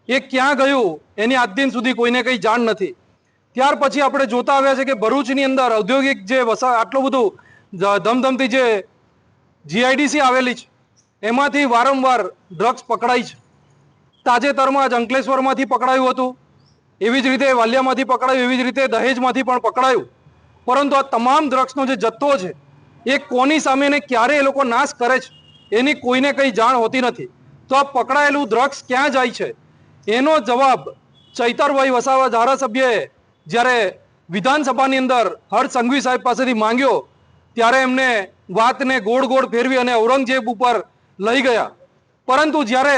એ ક્યાં ગયું એની આજ દિન સુધી કોઈને કંઈ જાણ નથી. ત્યાર પછી આપણે જોતા આવ્યા છે કે ભરૂચની અંદર ઔદ્યોગિક જે આટલું બધું ધમધમતી જે જીઆઈડીસી આવેલી છે એમાંથી વારંવાર ડ્રગ્સ પકડાય છે. તાજેતરમાં જ અંકલેશ્વરમાંથી પકડાયું હતું, એવી જ રીતે વાલિયામાંથી પકડાયું, એવી જ રીતે દહેજમાંથી પણ પકડાયું. પરંતુ આ તમામ ડ્રગ્સનો જે જથ્થો છે એ કોની સામે ને ક્યારે એ લોકો નાશ કરે છે એની કોઈને કંઈ જાણ હોતી નથી. તો આ પકડાયેલું ડ્રગ્સ ક્યાં જાય છે એનો જવાબ ચૈતરભાઈ વસાવા ધારાસભ્યએ જ્યારે વિધાનસભાની અંદર હર્ષ સંઘવી સાહેબ પાસેથી માંગ્યો ત્યારે એમને વાતને ગોળ ગોળ ફેરવી અને ઔરંગઝેબ ઉપર લઈ ગયા. પરંતુ જ્યારે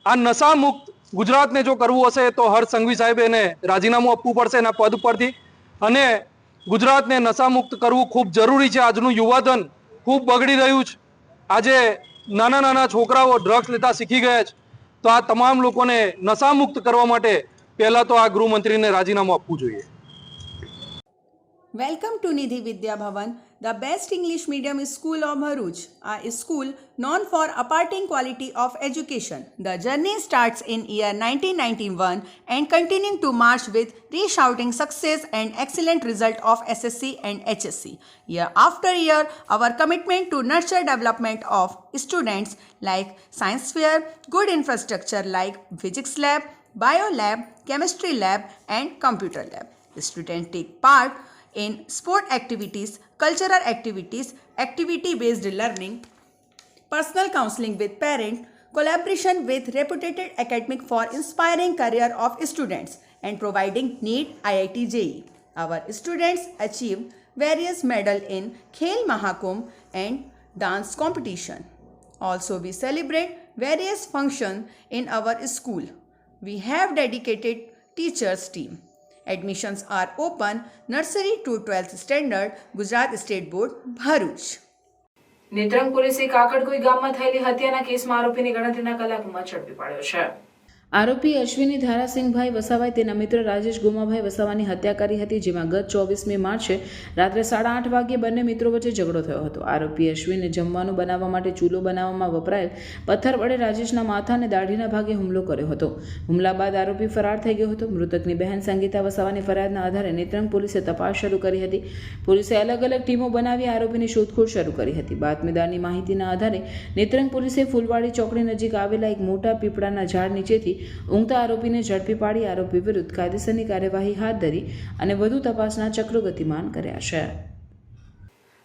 આ નશામુક્ત ગુજરાતને જો કરવું હશે તો હર્ષ સંઘવી સાહેબે એને રાજીનામું આપવું પડશે એના પદ પરથી અને ગુજરાતને નશામુક્ત કરવું ખૂબ જરૂરી છે. આજનું યુવાધન ખૂબ બગડી રહ્યું છે. આજે નાના નાના છોકરાઓ ડ્રગ્સ લેતા શીખી ગયા છે. તો આ તમામ લોકોને નશામુક્ત કરવા માટે પહેલા તો આ ગૃહમંત્રીને રાજીનામું આપવું જોઈએ. Welcome to Nidhi Vidya Bhavan, the best English medium school of Bharuch, a school known for imparting quality of education. The journey starts in year 1991 and continuing to march with resounding success and excellent result of SSC and HSC. Year after year, our commitment to nurture development of students like science fair, good infrastructure like physics lab, bio lab, chemistry lab and computer lab. Students take part in sport activities, cultural activities, activity-based learning, personal counseling with parents, collaboration with reputed academic for inspiring career of students and providing NEET IIT JEE. Our students achieve various medals in Khel Mahakumbh and dance competition. Also, we celebrate various functions in our school. We have dedicated teachers team. Admissions are open nursery to 12th standard, Gujarat State Board, Bharuch. Netrang પોલીસે કાકડકોઈ ગામમાં થયેલી હત્યાના કેસમાં આરોપીની ગણતરીના કલાકોમાં ઝડપી પાડ્યો છે. આરોપી અશ્વિની ધારાસિંહભાઈ વસાવાએ તેના મિત્ર રાજેશ ગોમાભાઈ વસાવાની હત્યા કરી હતી, જેમાં ગત 24મી માર્ચે રાત્રે 8:30 વાગ્યે બંને મિત્રો વચ્ચે ઝઘડો થયો હતો. આરોપી અશ્વિને જમવાનું બનાવવા માટે ચૂલો બનાવવામાં વપરાયેલ પથ્થર વડે રાજેશના માથા અને દાઢીના ભાગે હુમલો કર્યો હતો. હુમલા બાદ આરોપી ફરાર થઈ ગયો હતો. મૃતકની બહેન સંગીતા વસાવાની ફરિયાદના આધારે નેત્રંગ પોલીસે તપાસ શરૂ કરી હતી. પોલીસે અલગ અલગ ટીમો બનાવી આરોપીની શોધખોળ શરૂ કરી હતી. બાતમીદારની માહિતીના આધારે નેત્રંગ પોલીસે ફૂલવાડી ચોકડી નજીક આવેલા એક મોટા પીપળાના ઝાડ નીચેથી ઊંઘતા આરોપીને ઝડપી પાડી આરોપી વિરુદ્ધ કાયદેસરની કાર્યવાહી હાથ ધરી અને વધુ તપાસના ચક્રો ગતિમાન કર્યા છે.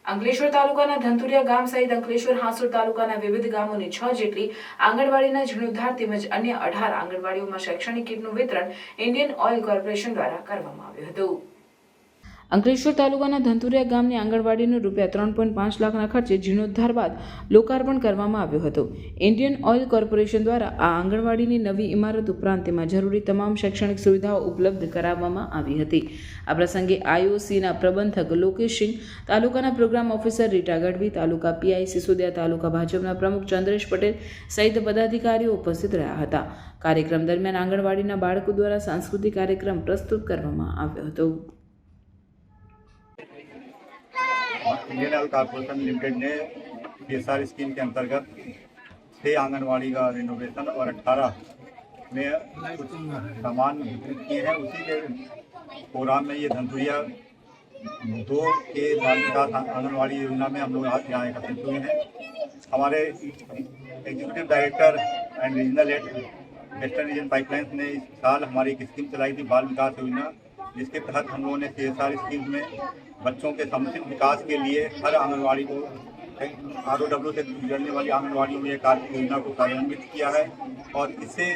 અંકલેશ્વર તાલુકાના ધંતુરિયા ગામ સહિત અંકલેશ્વર હાંસોડ તાલુકાના વિવિધ ગામોની 6 જેટલી આંગણવાડીના જીર્ણોદ્ધાર તેમજ અન્ય 18 આંગણવાડીઓમાં શૈક્ષણિક કીટનું વિતરણ ઇન્ડિયન ઓઇલ કોર્પોરેશન દ્વારા કરવામાં આવ્યું હતું. અંકલેશ્વર તાલુકાના ધંતુરિયા ગામની આંગણવાડીનું ₹3.5 લાખના ખર્ચે જીર્ણોદ્ધાર બાદ લોકાર્પણ કરવામાં આવ્યો હતો. ઇન્ડિયન ઓઇલ કોર્પોરેશન દ્વારા આ આંગણવાડીની નવી ઇમારત ઉપરાંત તેમાં જરૂરી તમામ શૈક્ષણિક સુવિધાઓ ઉપલબ્ધ કરાવવામાં આવી હતી. આ પ્રસંગે આઈઓસીના પ્રબંધક લોકેશ સિંહ, તાલુકાના પ્રોગ્રામ ઓફિસર રીટા ગઢવી, તાલુકા પીઆઈ સિસોદિયા, તાલુકા ભાજપના પ્રમુખ ચંદ્રેશ પટેલ સહિત પદાધિકારીઓ ઉપસ્થિત રહ્યા હતા. કાર્યક્રમ દરમિયાન આંગણવાડીના બાળકો દ્વારા સાંસ્કૃતિક કાર્યક્રમ પ્રસ્તુત કરવામાં આવ્યો હતો. इंडियन ऑयल कॉर्पोरेशन लिमिटेड ने PSR स्कीम के अंतर्गत 6 आंगनवाड़ी का रिनोवेशन और 18 में कुछ सामान वितरित किए हैं. उसी के प्रोग्राम में ये धंधुरिया 2 के बाल विकास आंगनवाड़ी योजना में हम लोग आज यहाँ एकत्रित हुए हैं. हमारे executive director and regional head western region pipelines ने इस साल हमारी एक स्कीम चलाई थी, बाल विकास योजना, जिसके तहत हम लोगों ने CSR स्कीम में बच्चों के समुचित विकास के लिए हर आंगनवाड़ी को ROW से जुड़ने वाली आंगनवाड़ियों में एक योजना को कार्यान्वित किया है. और इससे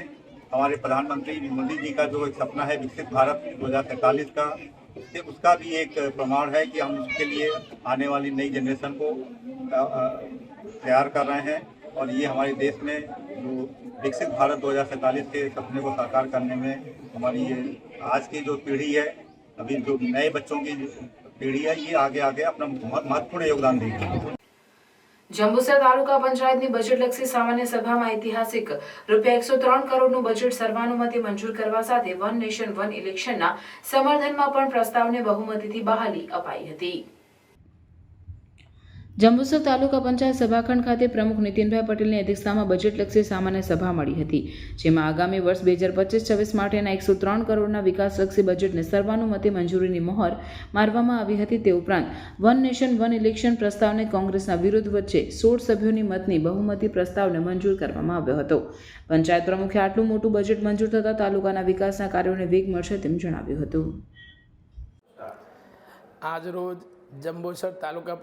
हमारे प्रधानमंत्री मोदी जी का जो एक सपना है विकसित भारत 2047 का, उसका भी एक प्रमाण है कि हम उसके लिए आने वाली नई जनरेशन को तैयार कर रहे हैं. और ये हमारे देश में जो विकसित भारत 2047 के सपने को साकार करने में हमारी ये आज की जो पीढ़ी है, अभी जो नए बच्चों की पीढ़ी है, ये आगे आगे अपना महत्वपूर्ण योगदान देगी. જંબુસર તાલુકા પંચાયતની બજેટલક્ષી સામાન્ય સભામાં ઐતિહાસિક ₹103 કરોડનું બજેટ સર્વાનુમતે મંજૂર કરવા સાથે વન નેશન વન ઇલેક્શનના સમર્થનમાં પણ પ્રસ્તાવને બહુમતીથી બહાલી અપાઈ હતી. જંબુસર તાલુકા પંચાયત સભાખંડ ખાતે પ્રમુખ નીતિનભાઈ પટેલની અધ્યક્ષતામાં બજેટલક્ષી સામાન્ય સભા મળી હતી, જેમાં આગામી વર્ષ 2025-26 માટેના 103 કરોડના વિકાસલક્ષી બજેટને સર્વાનુમતે મંજૂરીની મહોર મારવામાં આવી હતી. તે ઉપરાંત વન નેશન વન ઇલેક્શન પ્રસ્તાવને કોંગ્રેસના વિરોધ વચ્ચે 16 સભ્યોની મતની બહુમતી પ્રસ્તાવને મંજૂર કરવામાં આવ્યો હતો. પંચાયત પ્રમુખે આટલું મોટું બજેટ મંજૂર થતાં તાલુકાના વિકાસના કાર્યોને વેગ મળશે તેમ જણાવ્યું હતું. આજરોજ જંબુસર તાલુકા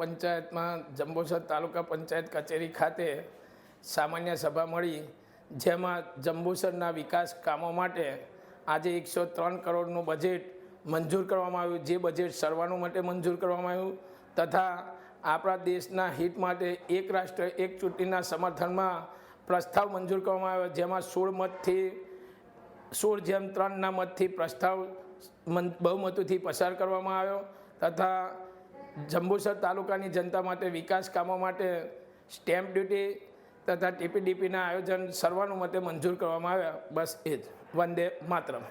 પંચાયત કચેરી ખાતે સામાન્ય સભા મળી, જેમાં જંબુસરના વિકાસ કામો માટે આજે 103 કરોડનું બજેટ મંજૂર કરવામાં આવ્યું. જે બજેટ સર્વાનુમતે મંજૂર કરવામાં આવ્યું તથા આપણા દેશના હિત માટે એક રાષ્ટ્ર એક ચૂંટણીના સમર્થનમાં પ્રસ્તાવ મંજૂર કરવામાં આવ્યો, જેમાં 16:3ના મતથી પ્રસ્તાવ બહુમતીથી પસાર કરવામાં આવ્યો તથા જંબુસર તાલુકાની જનતા માટે વિકાસ કામો માટે સ્ટેમ્પ ડ્યુટી તથા ટીપીડીપીના આયોજન સર્વાનુમતે મંજૂર કરવામાં આવ્યા. બસ એ જ. વંદે માતરમ.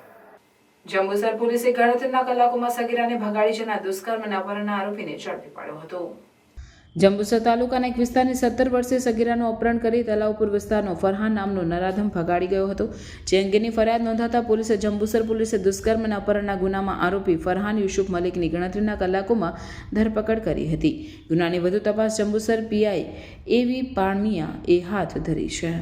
જંબુસર પોલીસે ગણતરીના કલાકોમાં સગીરાને ભગાડી જનાર દુષ્કર્મ અને અપહરણના આરોપીને ઝડપી પાડ્યો હતો. જંબુસર તાલુકાના એક વિસ્તારની 17 વર્ષીય સગીરાનું અપહરણ કરી તલાવપુર વિસ્તારનો ફરહાન નામનો નરાધમ ભગાડી ગયો હતો. જે અંગેની ફરિયાદ નોંધાતા પોલીસે જંબુસર પોલીસે દુષ્કર્મ અને અપહરણના ગુનામાં આરોપી ફરહાન યુસુફ મલિકની ગણતરીના કલાકોમાં ધરપકડ કરી હતી. ગુનાની વધુ તપાસ જંબુસર પીઆઈ એવી પાણમિયાએ હાથ ધરી છે.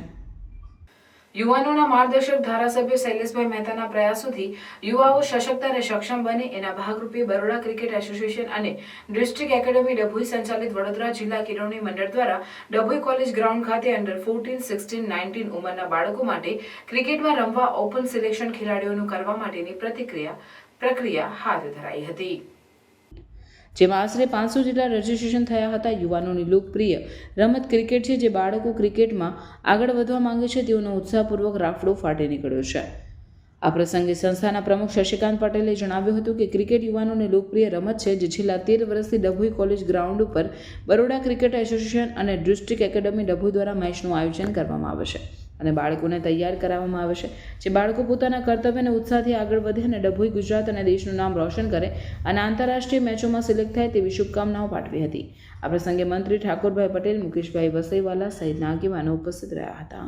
યુવાનોના માર્ગદર્શક ધારાસભ્ય શૈલેષભાઈ મહેતાના પ્રયાસોથી યુવાઓ સશક્ત અને સક્ષમ બને એના ભાગરૂપે બરોડા ક્રિકેટ એસોસિએશન અને ડિસ્ટ્રિક્ટ એકેડમી ડભોઈ સંચાલિત વડોદરા જિલ્લા કેળવણી મંડળ દ્વારા ડભોઈ કોલેજ ગ્રાઉન્ડ ખાતે અંડર 14, 16, 19 ઉંમરના બાળકો માટે ક્રિકેટમાં રમવા ઓપન સિલેક્શન ખેલાડીઓનું કરવા માટેની પ્રક્રિયા હાથ ધરાઈ હતી. જેમાં આશરે 500 જેટલા રજીસ્ટ્રેશન થયા હતા. યુવાનોની લોકપ્રિય રમત ક્રિકેટ છે, જે બાળકો ક્રિકેટમાં આગળ વધવા માંગે છે તેઓનો ઉત્સાહપૂર્વક રાફડો ફાટી નીકળ્યો છે. આ પ્રસંગે સંસ્થાના પ્રમુખ શશિકાંત પટેલે જણાવ્યું હતું કે ક્રિકેટ યુવાનોની લોકપ્રિય રમત છે, જે છેલ્લા 13 વર્ષથી ડભોઈ કોલેજ ગ્રાઉન્ડ ઉપર બરોડા ક્રિકેટ એસોસિએશન અને ડિસ્ટ્રિક્ટ એકેડમી ડભોઈ દ્વારા મેચનું આયોજન કરવામાં આવે છે અને બાળકોને તૈયાર કરાવવામાં આવે છે, જે બાળકો પોતાના કર્તવ્ય અને ઉત્સાહથી આગળ વધે અને ડભોઈ ગુજરાત અને દેશનું નામ રોશન કરે અને આંતરરાષ્ટ્રીય મેચોમાં સિલેક્ટ થાય તેવી શુભકામનાઓ પાઠવી હતી. આ પ્રસંગે મંત્રી ઠાકોરભાઈ પટેલ, મુકેશભાઈ વસઈવાલા સહિતના આગેવાનો ઉપસ્થિત રહ્યા હતા.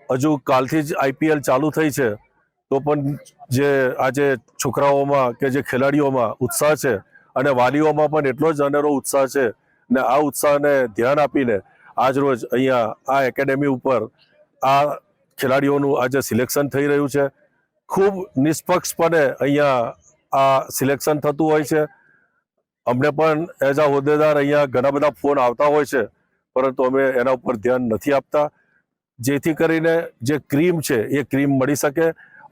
હજુ કાલથી જ આઈપીએલ ચાલુ થઈ છે, તો પણ જે આજે છોકરાઓમાં કે જે ખેલાડીઓમાં ઉત્સાહ છે અને વાલીઓમાં પણ એટલો જ અનેરો ઉત્સાહ છે ને આ ઉત્સાહને ધ્યાન આપીને આજ રોજ અહીંયા આ એકેડેમી ઉપર આ ખેલાડીઓનું આજે સિલેક્શન થઈ રહ્યું છે. ખૂબ નિષ્પક્ષપણે અહીંયા આ સિલેક્શન થતું હોય છે. અમને પણ એઝ અ હોદ્દેદાર અહીંયા ઘણા બધા ફોન આવતા હોય છે, પરંતુ અમે એના ઉપર ધ્યાન નથી આપતા, જેથી કરીને જે ક્રીમ છે એ ક્રીમ મળી શકે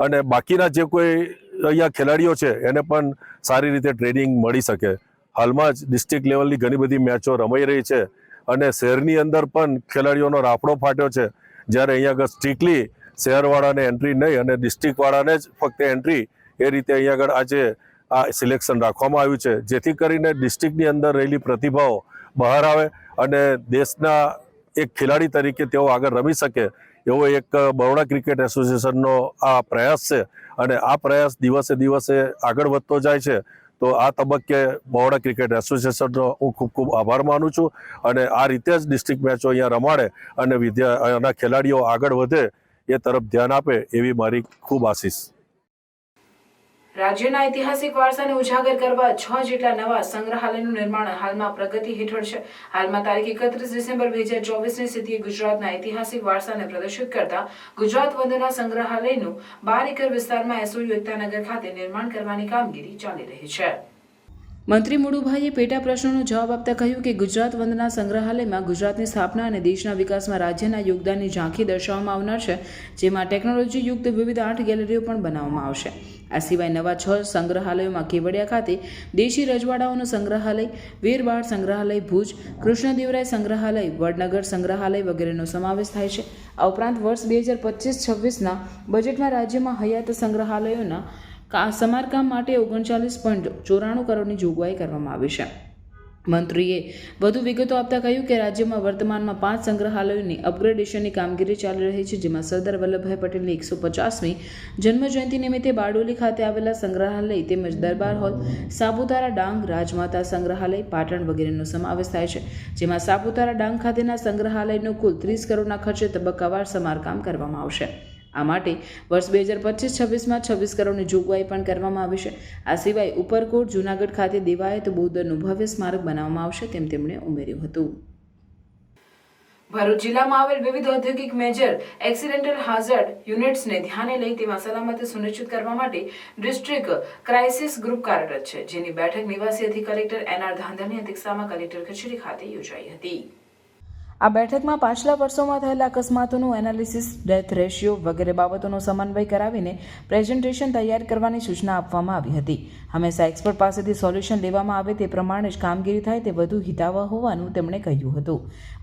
અને બાકીના જે કોઈ અહીંયા ખેલાડીઓ છે એને પણ સારી રીતે ટ્રેનિંગ મળી શકે. હાલમાં જ ડિસ્ટ્રિક્ટ લેવલની ઘણી બધી મેચો રમાઈ રહી છે અને શહેરની અંદર પણ ખેલાડીઓનો રાફડો ફાટ્યો છે, જ્યારે અહીંયા આગળ સ્ટ્રિક્ટલી શહેરવાળાને એન્ટ્રી નહીં અને ડિસ્ટ્રિક્ટવાળાને જ ફક્ત એન્ટ્રી એ રીતે અહીંયા આગળ આજે આ સિલેક્શન રાખવામાં આવ્યું છે, જેથી કરીને ડિસ્ટ્રિક્ટની અંદર રહેલી પ્રતિભાઓ બહાર આવે અને દેશના એક ખેલાડી તરીકે તેઓ આગળ રમી શકે એવો એક બરોડા ક્રિકેટ એસોસિએશનનો આ પ્રયાસ છે અને આ પ્રયાસ દિવસે દિવસે આગળ વધતો જાય છે. તો આ તબક્કે બરોડા ક્રિકેટ એસોસિએશનનો હું ખૂબ ખૂબ આભાર માનું છું અને આ રીતે જ ડિસ્ટ્રિક્ટ મેચો અહીંયા રમાડે અને એના ખેલાડીઓ આગળ વધે એ તરફ ધ્યાન આપે એવી મારી ખૂબ આશીષ. રાજ્યના ઐતિહાસિક વારસાને ઉજાગર કરવા 6 જેટલા નવા સંગ્રહાલયનું નિર્માણ હાલમાં પ્રગતિ હેઠળ છે. હાલમાં તારીખ 31 ડિસેમ્બર 2024ની સ્થિતિએ ગુજરાતના ઐતિહાસિક વારસાને પ્રદર્શિત કરતા ગુજરાત વંદના સંગ્રહાલયનું 12 એકર વિસ્તારમાં એસઓયુ એકતાનગર ખાતે નિર્માણ કરવાની કામગીરી ચાલી રહી છે. મંત્રી મુળુભાઈએ પેટા પ્રશ્નોનો જવાબ આપતા કહ્યું કે ગુજરાત વંદના સંગ્રહાલયમાં ગુજરાતની સ્થાપના અને દેશના વિકાસમાં રાજ્યના યોગદાનની ઝાંખી દર્શાવવામાં આવનાર છે, જેમાં ટેકનોલોજી યુક્ત વિવિધ 8 ગેલેરીઓ પણ બનાવવામાં આવશે. આ સિવાય નવા 6 સંગ્રહાલયોમાં કેવડિયા ખાતે દેશી રજવાડાઓનું સંગ્રહાલય, વીરબાળ સંગ્રહાલય ભુજ, કૃષ્ણદેવરાય સંગ્રહાલય, વડનગર સંગ્રહાલય વગેરેનો સમાવેશ થાય છે. આ ઉપરાંત વર્ષ 2025-26ના બજેટમાં રાજ્યમાં હયાત સંગ્રહાલયોના સમારકામ માટે 39.94 કરોડની જોગવાઈ કરવામાં આવી છે. મંત્રીએ વધુ વિગતો આપતા કહ્યું કે રાજ્યમાં વર્તમાનમાં 5 સંગ્રહાલયોની અપગ્રેડેશનની કામગીરી ચાલી રહી છે, જેમાં સરદાર વલ્લભભાઈ પટેલની 150મી જન્મજયંતિ નિમિત્તે બારડોલી ખાતે આવેલા સંગ્રહાલય તેમજ દરબાર હોલ, સાપુતારા ડાંગ રાજમાતા સંગ્રહાલય, પાટણ વગેરેનો સમાવેશ થાય છે, જેમાં સાપુતારા ડાંગ ખાતેના સંગ્રહાલયનું કુલ 30 કરોડના ખર્ચે તબક્કાવાર સમારકામ કરવામાં આવશે. આ માટે વર્ષ 2025-26માં 26 કરોડની જોગવાઈ પણ કરવામાં આવી છે. આ સિવાય ઉપરકોટ જૂનાગઢ ખાતે દેવાયત બૌદ્ધનું ભવ્ય સ્મારક બનાવવામાં આવશે તેમ તેમણે ઉમેર્યું હતું. ભરૂચ જિલ્લામાં આવેલ વિવિધ ઔદ્યોગિક મેજર એક્સિડેન્ટલ હાઝર્ડ યુનિટ્સને ધ્યાને લઈ તેમાં સલામતી સુનિશ્ચિત કરવા માટે ડિસ્ટ્રિક્ટ ક્રાઇસિસ ગ્રુપ કાર્યરત છે, જેની બેઠક નિવાસી અધિક કલેક્ટર એનઆર ધાંધરની અધ્યક્ષતામાં કલેક્ટર કચેરી ખાતે યોજાઈ હતી. આ બેઠકમાં પાછલા વર્ષોમાં થયેલા અકસ્માતોનું એનાલિસિસ, ડેથ રેશિયો વગેરે બાબતોનો સમન્વય કરાવીને પ્રેઝન્ટેશન તૈયાર કરવાની સૂચના આપવામાં આવી હતી. હંમેશા એક્સપર્ટ પાસેથી સોલ્યુશન લેવામાં આવે તે પ્રમાણે જ કામગીરી થાય તે વધુ હિતાવહ હોવાનું તેમણે કહ્યું હતું.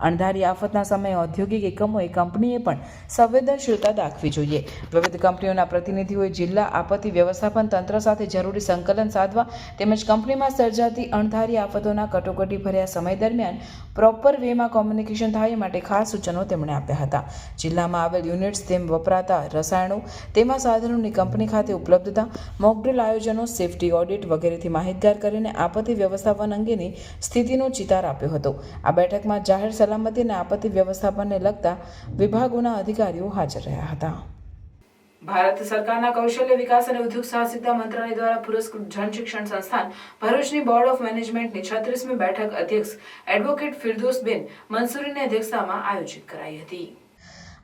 અણધારી આફતના સમયે ઔદ્યોગિક એકમોએ કંપનીએ પણ સંવેદનશીલતા દાખવી જોઈએ. વિવિધ કંપનીઓના પ્રતિનિધિઓએ જિલ્લા આપત્તિ વ્યવસ્થાપન તંત્ર સાથે જરૂરી સંકલન સાધવા તેમજ કંપનીમાં સર્જાતી અણધારી આફતોના કટોકટી ભર્યા સમય દરમિયાન પ્રોપર વેમાં કોમ્યુનિકેશન સેનિટાઇઝેશન થાય એ માટે ખાસ સૂચનો તેમણે આપ્યા હતા. જિલ્લામાં આવેલ યુનિટ્સ, તેમ વપરાતા રસાયણો, તેમાં સાધનોની કંપની ખાતે ઉપલબ્ધતા, મોકડ્રીલ આયોજનો, સેફટી ઓડિટ વગેરેથી માહિતગાર કરીને આપત્તિ વ્યવસ્થાપન અંગેની સ્થિતિનો ચિતાર આપ્યો હતો. આ બેઠકમાં જાહેર સલામતી અને આપત્તિ વ્યવસ્થાપનને લગતા વિભાગોના અધિકારીઓ હાજર રહ્યા હતા. ભારત સરકારના કૌશલ્ય વિકાસ અને ઉદ્યોગ સાહસિકતા મંત્રાલય દ્વારા પુરસ્કૃત જન શિક્ષણ સંસ્થાન ભરૂચની બોર્ડ ઓફ મેનેજમેન્ટની 36મી બેઠક અધ્યક્ષ એડવોકેટ ફિરદોસબેન મંસૂરીની અધ્યક્ષતામાં આયોજિત કરાઈ હતી.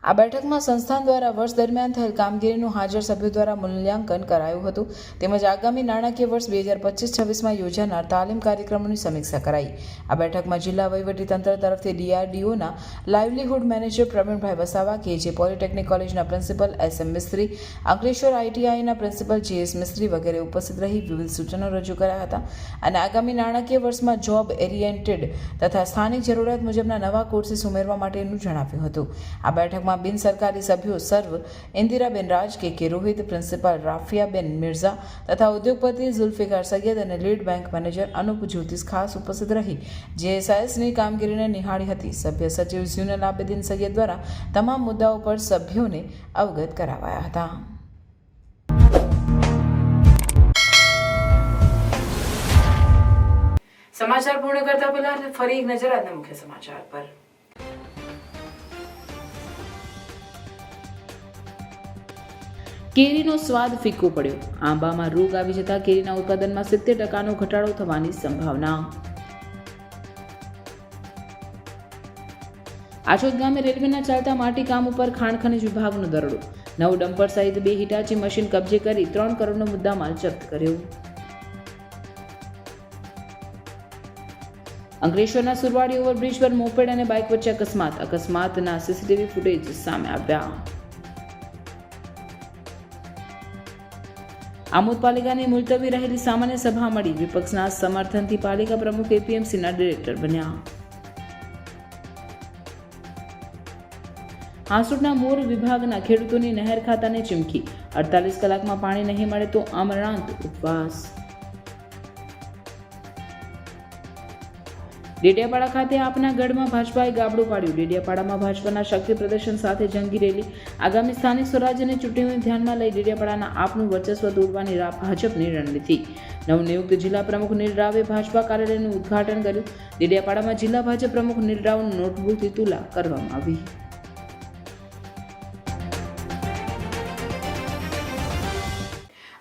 આ બેઠકમાં સંસ્થાન દ્વારા વર્ષ દરમિયાન થયેલ કામગીરીનું હાજર સભ્યો દ્વારા મૂલ્યાંકન કરાયું હતું, તેમજ આગામી નાણાકીય વર્ષ 2025-26માં યોજાનાર તાલીમ કાર્યક્રમોની સમીક્ષા કરાઈ. આ બેઠકમાં જિલ્લા વહીવટીતંત્ર તરફથી DRDOના livelihood manager Pravinbhai Vasava, KJ polytechnic કોલેજના પ્રિન્સિપલ SM મિસ્ત્રી, અંકલેશ્વર ITIના પ્રિન્સિપલ JS મિસ્ત્રી વગેરે ઉપસ્થિત રહી વિવિધ સૂચનો રજૂ કર્યા હતા અને આગામી નાણાકીય વર્ષમાં જોબ ઓરિએન્ટેડ તથા સ્થાનિક જરૂરિયાત મુજબના નવા કોર્સીસ ઉમેરવા માટેનું જણાવ્યું હતું. આ બેઠકમાં બિન સરકારી સભ્યો સર્વ ઇન્દિરાબેન રાજ, KK રોહિત, પ્રિન્સિપાલ રાફિયાબેન મિર્ઝા તથા ઉદ્યોગપતિ ઝુલ્ફિકાર સૈયદ અને લીડ બેંક મેનેજર અનુપ જ્યોતિષ ખાસ ઉપસ્થિત રહી JSISની કામગીરીને નિહાળી હતી. સભ્ય સચિવ ઝ્યુનલ આબેદીન સૈયદ દ્વારા તમામ મુદ્દાઓ પર સભ્યોને અવગત કરાવાયા હતા. સમાચાર પૂર્ણ કરતા પહેલા ફરી એક નજર આજના મુખ્ય સમાચાર પર. કેરીનો સ્વાદ ફીકો પડ્યો. આંબામાં રોગ આવી જતા કેરીના ઉત્પાદનમાં 70% ઘટાડો થવાની સંભાવના. આછોદ ગામે રેલવેના ચાલતા માટી કામ ઉપર ખાણ ખનીજ વિભાગનો દરોડો. 9 ડમ્પર સહિત 2 હિટાચી મશીન કબજે કરી 3 કરોડનો મુદ્દામાલ જપ્ત કર્યો. અંકલેશ્વરના સુરવાડી ઓવરબ્રિજ પર મોપેડ અને બાઇક વચ્ચે અકસ્માતના CCTV ફૂટેજ સામે આવ્યા. આમોદ પાલિકાની મુલતવી રહેલી સામાન્ય સભા મળી. વિપક્ષના સમર્થનથી પાલિકા પ્રમુખ APMCના ડિરેક્ટર બન્યા. હાંસોટના મોર વિભાગના ખેડૂતોની નહેર ખાતાને ચીમકી. 48 કલાકમાં પાણી નહીં મળે તો અમરણાંત ઉપવાસ. ડેડિયાપાડા ખાતે આપના ગઢમાં ભાજપાએ ગાબડું પાડ્યું. ડેડિયાપાડામાં ભાજપાના શક્તિ પ્રદર્શન સાથે જંગી રેલી. આગામી સ્થાનિક સ્વરાજ્યની ચૂંટણીઓને ધ્યાનમાં લઈ ડેડિયાપાડાના આપનું વર્ચસ્વ દોરવાની ભાજપની રણનીતિ. નવનિયુક્ત જિલ્લા પ્રમુખ નીલ રાવે ભાજપા કાર્યાલયનું ઉદ્ઘાટન કર્યું. ડેડિયાપાડામાં જિલ્લા ભાજપ પ્રમુખ નીલ રાવનું નોટબુકથી તુલા કરવામાં આવી.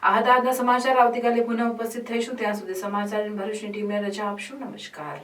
આ હતા આજના સમાચાર. આવતીકાલે પુનઃ ઉપસ્થિત થઈશું. ત્યાં સુધી સમાચાર ભરૂચની ટીમને રજા આપશું. નમસ્કાર.